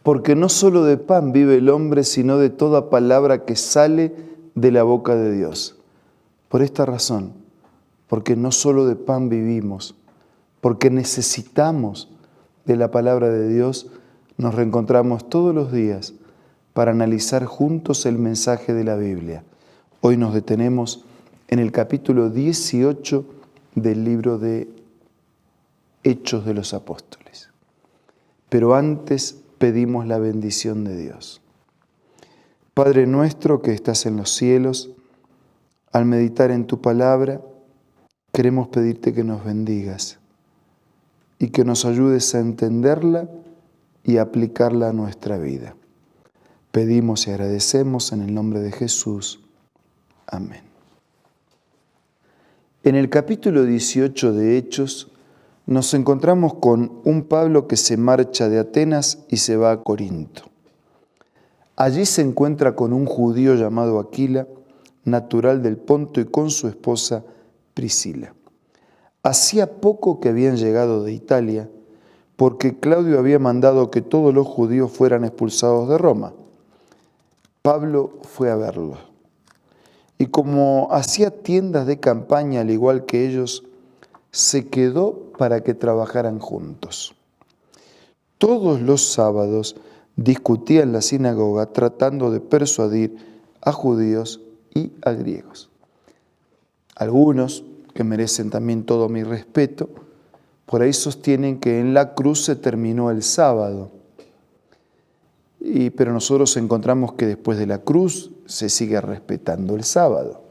porque no solo de pan vive el hombre, sino de toda palabra que sale de la boca de Dios. Por esta razón, porque no solo de pan vivimos, porque necesitamos de la palabra de Dios, nos reencontramos todos los días para analizar juntos el mensaje de la Biblia. Hoy nos detenemos en el capítulo 18 del libro de Hechos de los Apóstoles. Pero antes pedimos la bendición de Dios. Padre nuestro que estás en los cielos, al meditar en tu palabra, queremos pedirte que nos bendigas y que nos ayudes a entenderla y aplicarla a nuestra vida. Pedimos y agradecemos en el nombre de Jesús. Amén. En el capítulo 18 de Hechos nos encontramos con un Pablo que se marcha de Atenas y se va a Corinto. Allí se encuentra con un judío llamado Aquila, natural del Ponto, y con su esposa Priscila. Hacía poco que habían llegado de Italia, porque Claudio había mandado que todos los judíos fueran expulsados de Roma. Pablo fue a verlos. Y como hacía tiendas de campaña al igual que ellos, se quedó para que trabajaran juntos. Todos los sábados discutía en la sinagoga tratando de persuadir a judíos y a griegos. Algunos, que merecen también todo mi respeto, por ahí sostienen que en la cruz se terminó el sábado. Pero nosotros encontramos que después de la cruz se sigue respetando el sábado.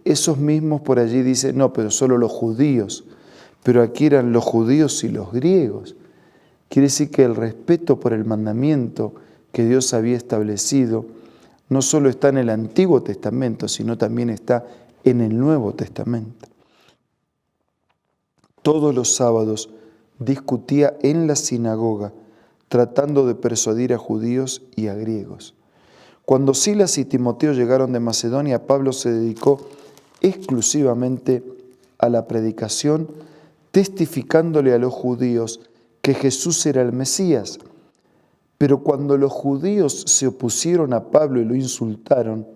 Esos mismos por allí dicen, no, pero solo los judíos. Pero aquí eran los judíos y los griegos. Quiere decir que el respeto por el mandamiento que Dios había establecido no solo está en el Antiguo Testamento, sino también está en el Nuevo Testamento. Todos los sábados discutía en la sinagoga, tratando de persuadir a judíos y a griegos. Cuando Silas y Timoteo llegaron de Macedonia, Pablo se dedicó exclusivamente a la predicación, testificándole a los judíos que Jesús era el Mesías. Pero cuando los judíos se opusieron a Pablo y lo insultaron,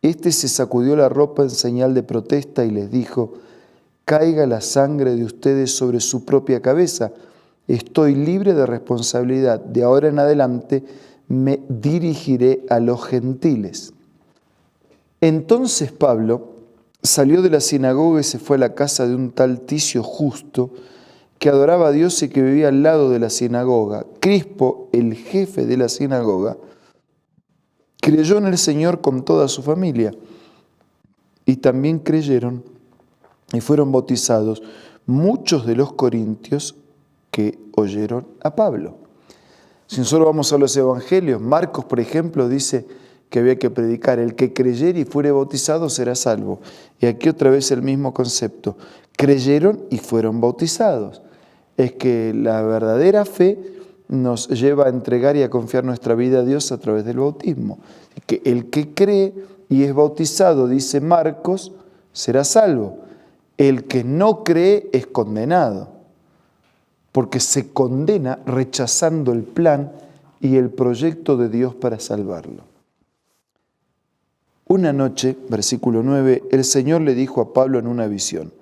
éste se sacudió la ropa en señal de protesta y les dijo: «Caiga la sangre de ustedes sobre su propia cabeza. Estoy libre de responsabilidad. De ahora en adelante me dirigiré a los gentiles». Entonces Pablo salió de la sinagoga y se fue a la casa de un tal Ticio Justo, que adoraba a Dios y que vivía al lado de la sinagoga. Crispo, el jefe de la sinagoga, creyó en el Señor con toda su familia, y también creyeron y fueron bautizados muchos de los corintios que oyeron a Pablo. Si nosotros vamos a los evangelios, Marcos, por ejemplo, dice que había que predicar: el que creyere y fuere bautizado será salvo. Y aquí otra vez el mismo concepto: creyeron y fueron bautizados. Es que la verdadera fe nos lleva a entregar y a confiar nuestra vida a Dios a través del bautismo. Que el que cree y es bautizado, dice Marcos, será salvo. El que no cree es condenado, porque se condena rechazando el plan y el proyecto de Dios para salvarlo. Una noche, versículo 9, el Señor le dijo a Pablo en una visión: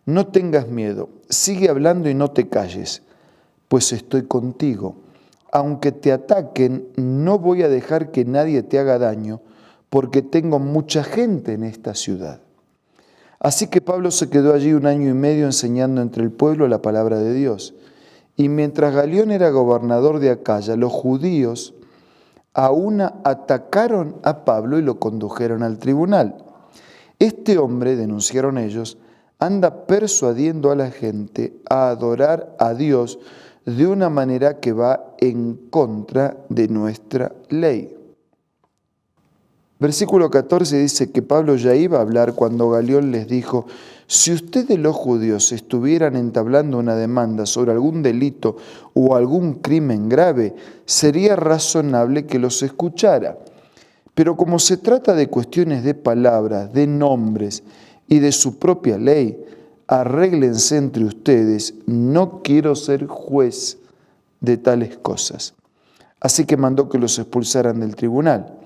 «No tengas miedo, sigue hablando y no te calles, pues estoy contigo. Aunque te ataquen, no voy a dejar que nadie te haga daño, porque tengo mucha gente en esta ciudad». Así que Pablo se quedó allí 1 año y medio enseñando entre el pueblo la palabra de Dios. Y mientras Galión era gobernador de Acaya, los judíos aún atacaron a Pablo y lo condujeron al tribunal. Este hombre, denunciaron ellos, anda persuadiendo a la gente a adorar a Dios de una manera que va en contra de nuestra ley. Versículo 14 dice que Pablo ya iba a hablar cuando Galión les dijo: «Si ustedes los judíos estuvieran entablando una demanda sobre algún delito o algún crimen grave, sería razonable que los escuchara. Pero como se trata de cuestiones de palabras, de nombres y de su propia ley, arréglense entre ustedes, no quiero ser juez de tales cosas. Así que mandó que los expulsaran del tribunal.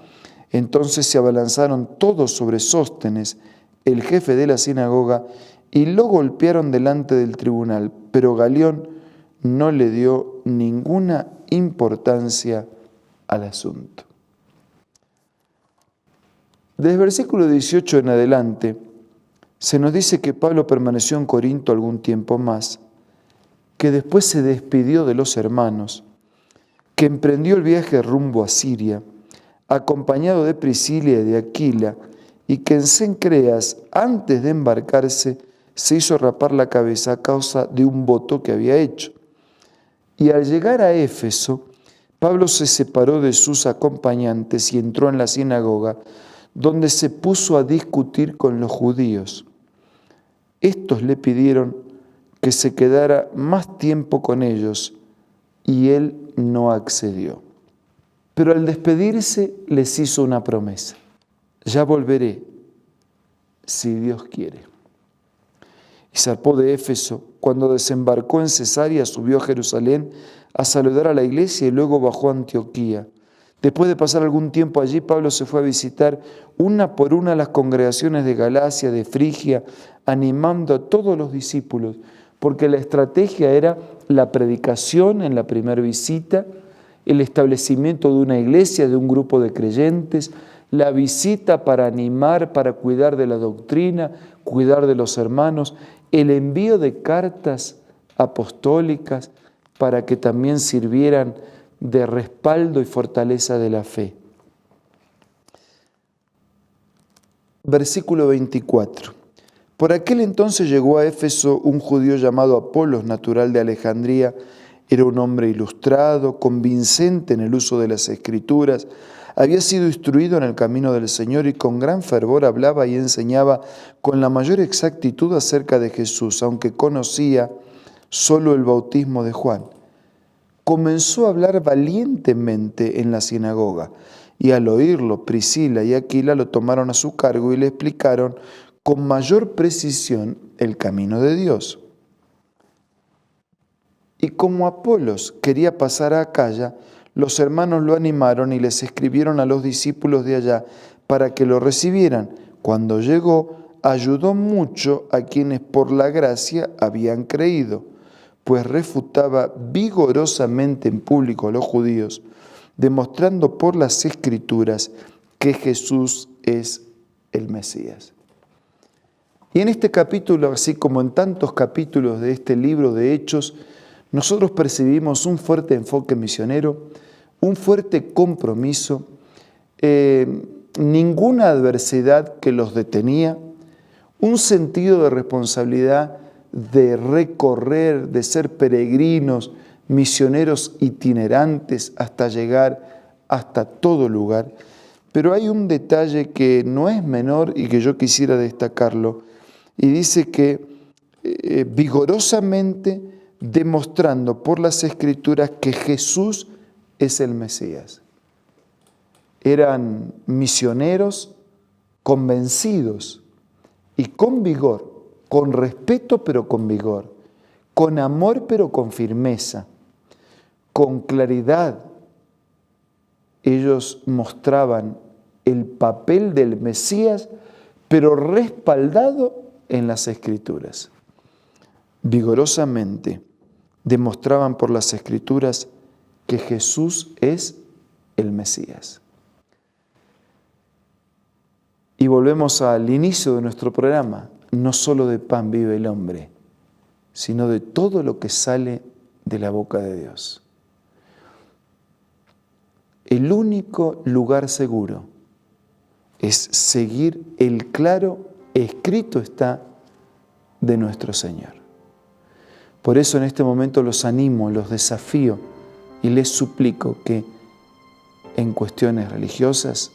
Entonces se abalanzaron todos sobre Sóstenes, el jefe de la sinagoga, y lo golpearon delante del tribunal, pero Galión no le dio ninguna importancia al asunto. Desde el versículo 18 en adelante, se nos dice que Pablo permaneció en Corinto algún tiempo más, que después se despidió de los hermanos, que emprendió el viaje rumbo a Siria, acompañado de Priscila y de Aquila, y que en Cencreas, antes de embarcarse, se hizo rapar la cabeza a causa de un voto que había hecho. Y al llegar a Éfeso, Pablo se separó de sus acompañantes y entró en la sinagoga, donde se puso a discutir con los judíos. Estos le pidieron que se quedara más tiempo con ellos, y él no accedió. Pero al despedirse les hizo una promesa: ya volveré, si Dios quiere. Y zarpó de Éfeso. Cuando desembarcó en Cesarea, subió a Jerusalén a saludar a la iglesia y luego bajó a Antioquía. Después de pasar algún tiempo allí, Pablo se fue a visitar una por una las congregaciones de Galacia, de Frigia, animando a todos los discípulos, porque la estrategia era la predicación en la primera visita, el establecimiento de una iglesia, de un grupo de creyentes, la visita para animar, para cuidar de la doctrina, cuidar de los hermanos, el envío de cartas apostólicas para que también sirvieran de respaldo y fortaleza de la fe. Versículo 24. Por aquel entonces llegó a Éfeso un judío llamado Apolos, natural de Alejandría. Era un hombre ilustrado, convincente en el uso de las Escrituras. Había sido instruido en el camino del Señor y con gran fervor hablaba y enseñaba con la mayor exactitud acerca de Jesús, aunque conocía solo el bautismo de Juan. Comenzó a hablar valientemente en la sinagoga, y al oírlo, Priscila y Aquila lo tomaron a su cargo y le explicaron con mayor precisión el camino de Dios. Y como Apolos quería pasar a Acaya, los hermanos lo animaron y les escribieron a los discípulos de allá para que lo recibieran. Cuando llegó, ayudó mucho a quienes por la gracia habían creído, pues refutaba vigorosamente en público a los judíos, demostrando por las Escrituras que Jesús es el Mesías. Y en este capítulo, así como en tantos capítulos de este libro de Hechos, nosotros percibimos un fuerte enfoque misionero, un fuerte compromiso, ninguna adversidad que los detenía, un sentido de responsabilidad de recorrer, de ser peregrinos, misioneros itinerantes hasta llegar hasta todo lugar. Pero hay un detalle que no es menor y que yo quisiera destacarlo, y dice que vigorosamente demostrando por las Escrituras que Jesús es el Mesías. Eran misioneros convencidos y con vigor, con respeto pero con vigor, con amor pero con firmeza, con claridad. Ellos mostraban el papel del Mesías, pero respaldado en las Escrituras. Vigorosamente demostraban por las Escrituras que Jesús es el Mesías. Y volvemos al inicio de nuestro programa. No solo de pan vive el hombre, sino de todo lo que sale de la boca de Dios. El único lugar seguro es seguir el claro escrito está de nuestro Señor. Por eso en este momento los animo, los desafío y les suplico que en cuestiones religiosas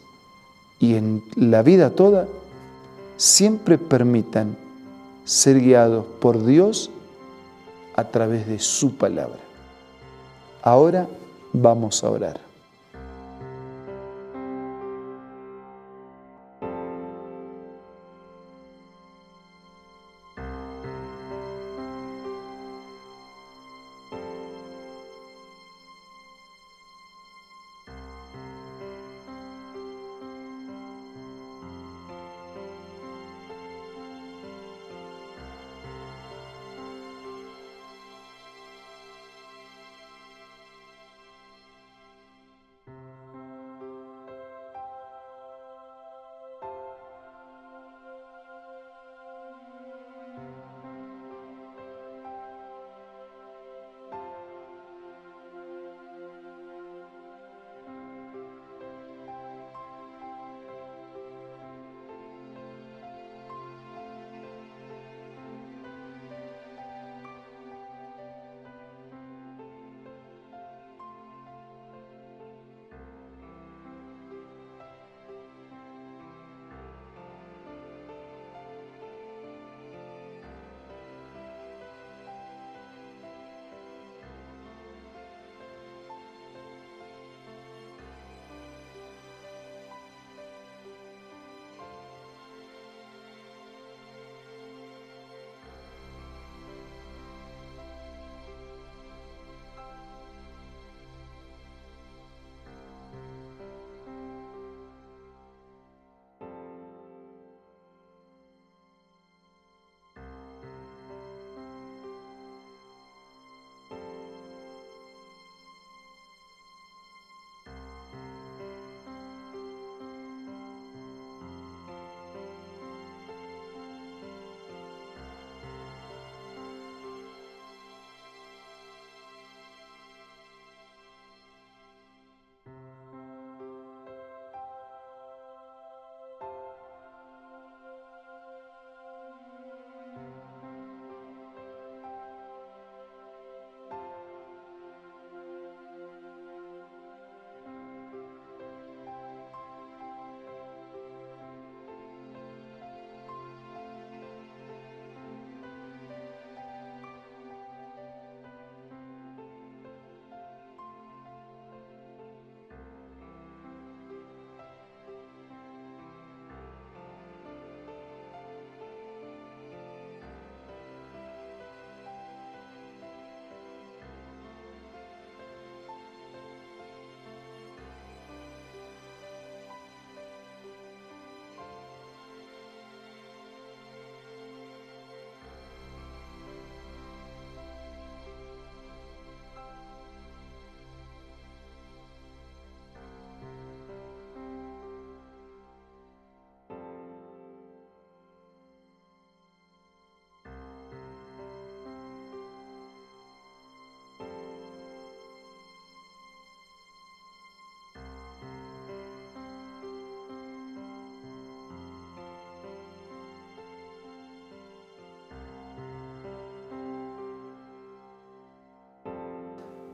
y en la vida toda siempre permitan ser guiados por Dios a través de su palabra. Ahora vamos a orar.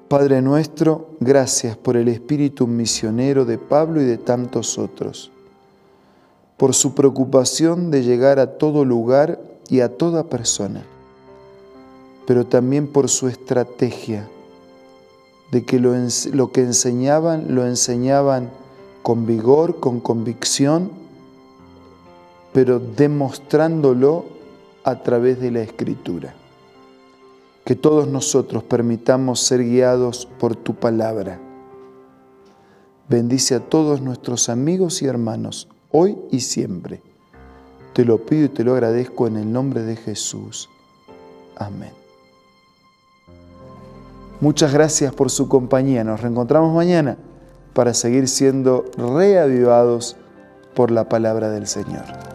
Padre nuestro, gracias por el espíritu misionero de Pablo y de tantos otros, por su preocupación de llegar a todo lugar y a toda persona, pero también por su estrategia de que lo que enseñaban, lo enseñaban con vigor, con convicción, pero demostrándolo a través de la Escritura. Que todos nosotros permitamos ser guiados por tu palabra. Bendice a todos nuestros amigos y hermanos, hoy y siempre. Te lo pido y te lo agradezco en el nombre de Jesús. Amén. Muchas gracias por su compañía. Nos reencontramos mañana para seguir siendo reavivados por la palabra del Señor.